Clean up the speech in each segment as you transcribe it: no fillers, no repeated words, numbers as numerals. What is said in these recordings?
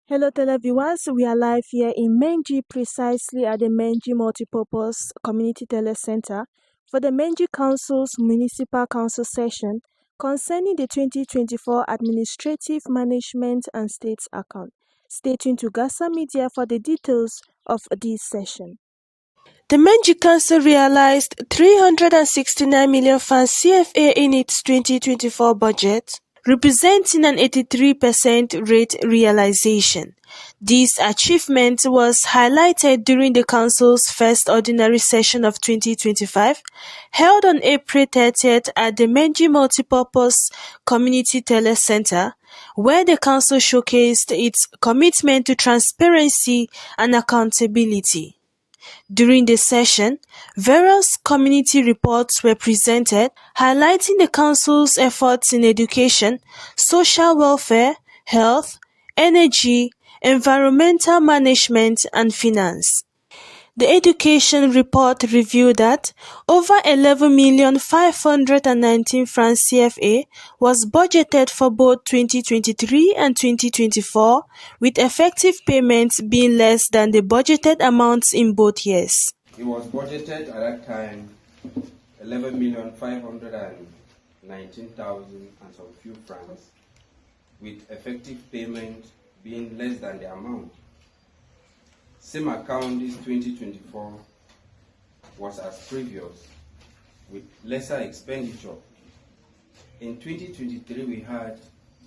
Hello televiewers, we are live here in Menji, precisely at the Menji Multipurpose Community Telecenter for the Menji Council's Municipal Council session concerning the 2024 Administrative Management and States Account. Stay tuned to Gasa Media for the details of this session. The Menji Council realized 369 million francs CFA in its 2024 budget, representing an 83% rate realization. This achievement was highlighted during the Council's first ordinary session of 2025, held on April 30th at the Menji Multipurpose Community Telecenter, where the Council showcased its commitment to transparency and accountability. During the session, various community reports were presented, highlighting the Council's efforts in education, social welfare, health, energy, environmental management, and finance. The education report revealed that over 11,519 francs CFA was budgeted for both 2023 and 2024, with effective payments being less than the budgeted amounts in both years. It was budgeted at that time 11,519,000 and some few francs, with effective payment being less than the amount. Same account this 2024 was as previous, with lesser expenditure. In 2023, we had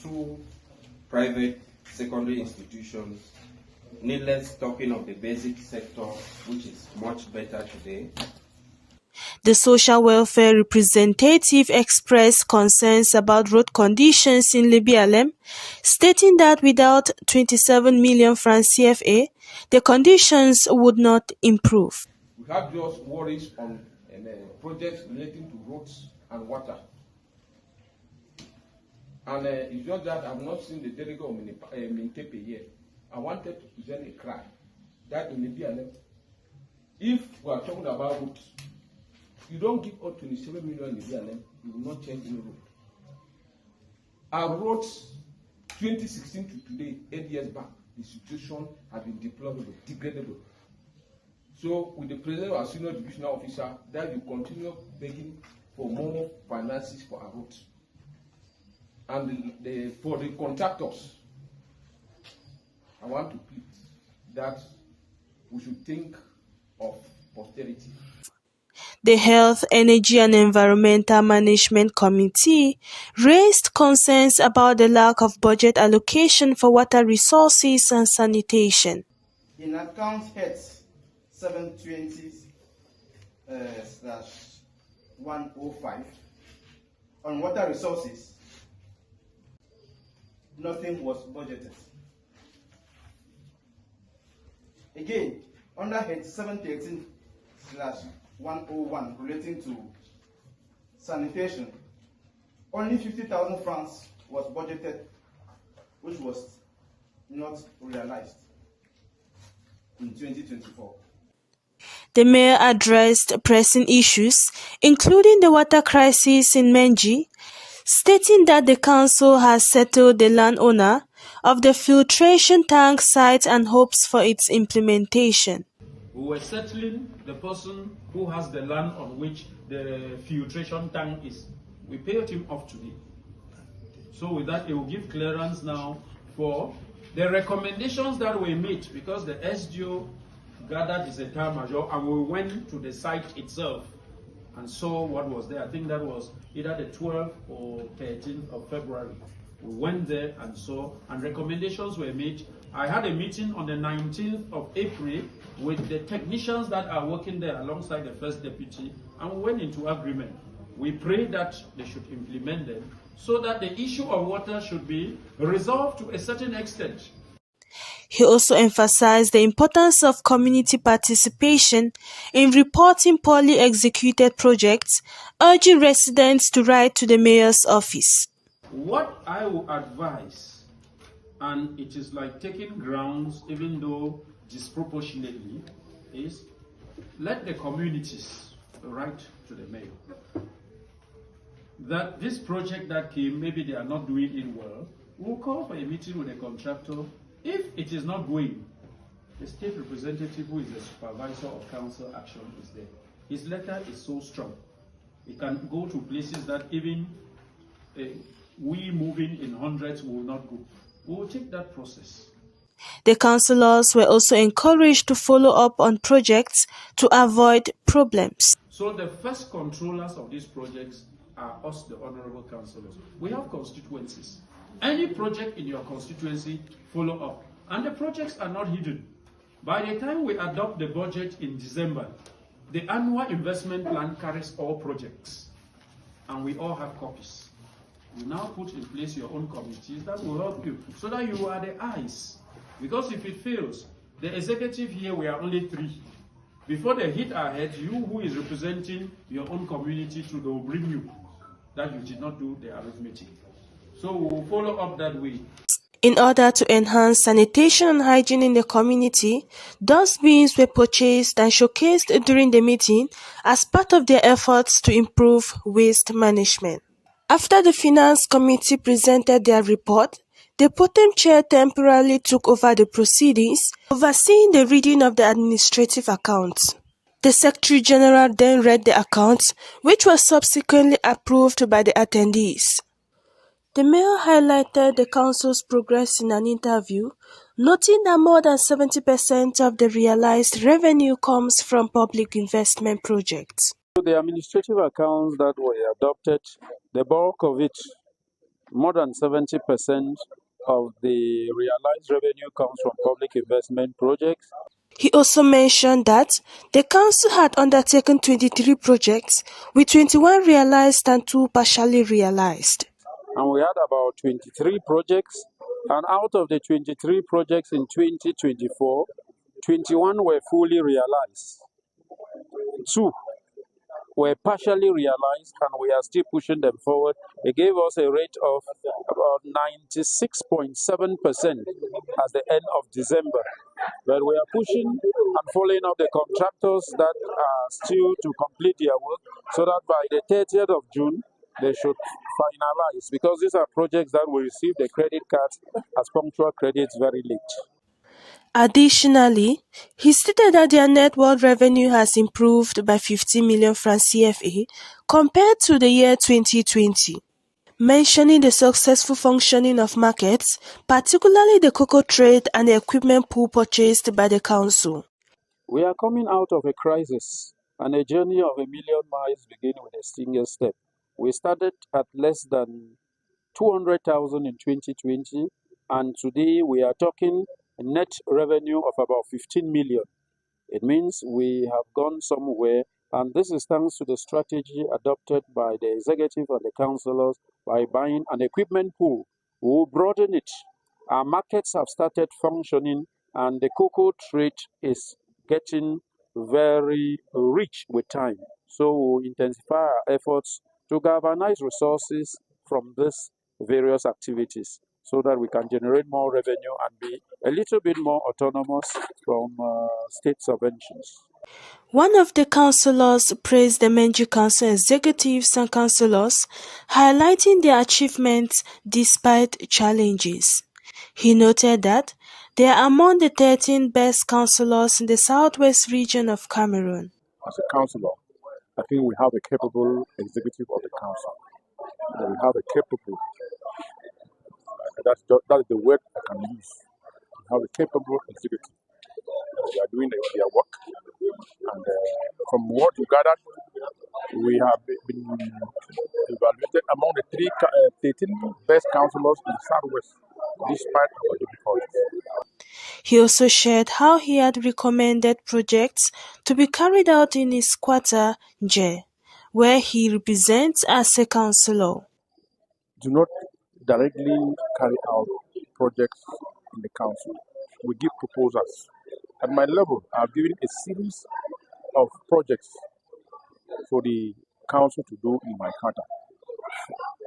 2 private secondary institutions, needless talking of the basic sector, which is much better today. The social welfare representative expressed concerns about road conditions in Libialem, stating that without 27 million francs CFA, the conditions would not improve. We have just worries on projects relating to roads and water. And it's just that I've not seen the delegate of Mintepe yet. I wanted to present a cry that in Libialem, if we are talking about roads, you don't give up 27 million in Libialem, you will not change any road. Our roads, 2016 to today, 8 years back, the situation has been deplorable, degradable. So, with the president of our senior divisional officer, that you continue begging for more finances for our roads. And for the contractors, I want to plead that we should think of posterity. The Health, Energy and Environmental Management Committee raised concerns about the lack of budget allocation for water resources and sanitation. In account heads 720/105 on water resources, nothing was budgeted. Again, under head 713/101 relating to sanitation, only 50,000 francs was budgeted, which was not realized in 2024. The mayor addressed pressing issues, including the water crisis in Menji, stating that the council has settled the landowner of the filtration tank site and hopes for its implementation. We were settling the person who has the land on which the filtration tank is. We paid him off today. So with that, it will give clearance now for the recommendations that were made, because the SDO gathered his entire major and we went to the site itself and saw what was there. I think that was either the 12th or 13th of February. We went there and saw, and recommendations were made. I had a meeting on the 19th of April with the technicians that are working there alongside the first deputy, and we went into agreement. We pray that they should implement them so that the issue of water should be resolved to a certain extent. He also emphasized the importance of community participation in reporting poorly executed projects, urging residents to write to the mayor's office. What I will advise, and it is like taking grounds even though disproportionately, is let the communities write to the mayor that this project that came, maybe they are not doing it well. We'll call for a meeting with the contractor If it is not going, the state representative, who is the supervisor of council action, is there. His letter is so strong. It can go to places that even we moving in hundreds will not go. We will take that process. The councillors were also encouraged to follow up on projects to avoid problems. So the first controllers of these projects are us, the honorable councillors. We have constituencies. Any project in your constituency, follow up. And the projects are not hidden. By the time we adopt the budget in December, the annual investment plan carries all projects. And we all have copies. You now put in place your own committees that will help you, so that you are the eyes. Because if it fails, the executive here, we are only 3. Before they hit our heads, you who is representing your own community, they will bring you that you did not do the arithmetic. So we will follow up that way. In order to enhance sanitation and hygiene in the community, dustbins were purchased and showcased during the meeting as part of their efforts to improve waste management. After the Finance Committee presented their report, the Potem Chair temporarily took over the proceedings, overseeing the reading of the administrative accounts. The Secretary General then read the accounts, which were subsequently approved by the attendees. The Mayor highlighted the Council's progress in an interview, noting that more than 70% of the realized revenue comes from public investment projects. The administrative accounts that were adopted, the bulk of it, more than 70% of the realized revenue comes from public investment projects. He also mentioned that the Council had undertaken 23 projects, with 21 realized and 2 partially realized. And we had about 23 projects, and out of the 23 projects in 2024, 21 were fully realized. 2 were partially realized, and we are still pushing them forward. It gave us a rate of about 96.7% at the end of December. But we are pushing and following up the contractors that are still to complete their work, so that by the 30th of June, they should finalize, because these are projects that will receive the credit cards as punctual credits very late. Additionally, he stated that their net world revenue has improved by 50 million francs CFA compared to the year 2020. Mentioning the successful functioning of markets, particularly the cocoa trade and the equipment pool purchased by the Council. We are coming out of a crisis, and a journey of 1,000,000 miles begins with a single step. We started at less than 200,000 in 2020, and today we are talking a net revenue of about 15 million. It means we have gone somewhere, and this is thanks to the strategy adopted by the executive and the councillors by buying an equipment pool. We will broaden it. Our markets have started functioning, and the cocoa trade is getting very rich with time. So we will intensify our efforts to galvanize resources from these various activities, so that we can generate more revenue and be a little bit more autonomous from state subventions. One of the councillors praised the Menji Council executives and councillors, highlighting their achievements despite challenges. He noted that they are among the 13 best councillors in the southwest region of Cameroon. As a councillor, I think we have a capable executive of the council. We have a capable, that is the word I can use. We have a capable executive. They are doing their work, and from what we gathered, we have been evaluated among the 13 best councillors in the southwest, despite our difficulties. He also shared how he had recommended projects to be carried out in his quarter, J, where he represents as a councillor. Do not directly carry out projects in the council. We give proposals. At my level, I have given a series of projects for the council to do in my quarter.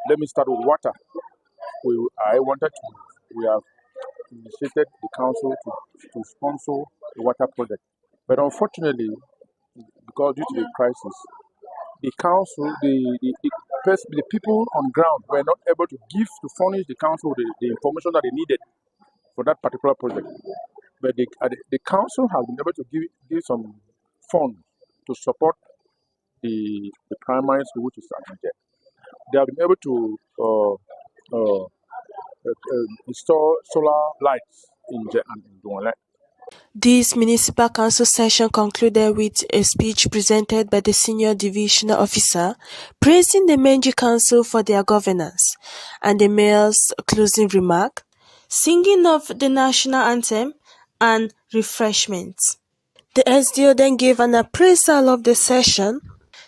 Let me start with water. We have initiated the council to sponsor a water project. But unfortunately, because due to the crisis, the council, the people on ground were not able to furnish the council with the information that they needed. for that particular project. But the council has been able to give some funds to support the primary school, which is at Menji. They have been able to install solar lights in Menji and in Duanle. This municipal council session concluded with a speech presented by the senior divisional officer praising the Menji Council for their governance, and the mayor's closing remark, singing of the national anthem, and refreshments. The SDO then gave an appraisal of the session,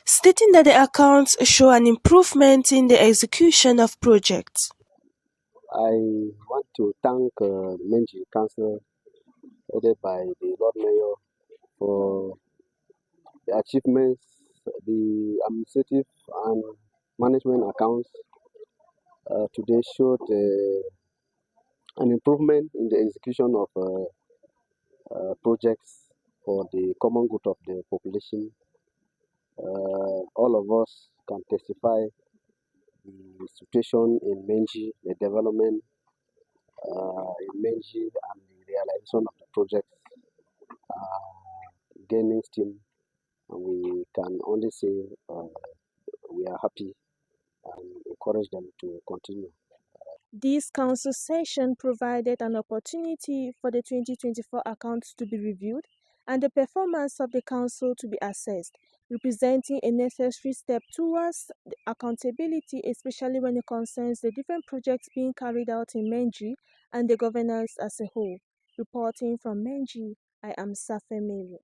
stating that the accounts show an improvement in the execution of projects. I want to thank the Menji Council, headed by the Lord Mayor, for the achievements, the administrative and management accounts today showed an improvement in the execution of projects for the common good of the population. All of us can testify the situation in Menji, the development in Menji, and the realization of the projects gaining steam, and we can only say we are happy and encourage them to continue. This council session provided an opportunity for the 2024 accounts to be reviewed and the performance of the council to be assessed, representing a necessary step towards accountability, especially when it concerns the different projects being carried out in Menji and the governance as a whole. Reporting from Menji, I am Safe Mary.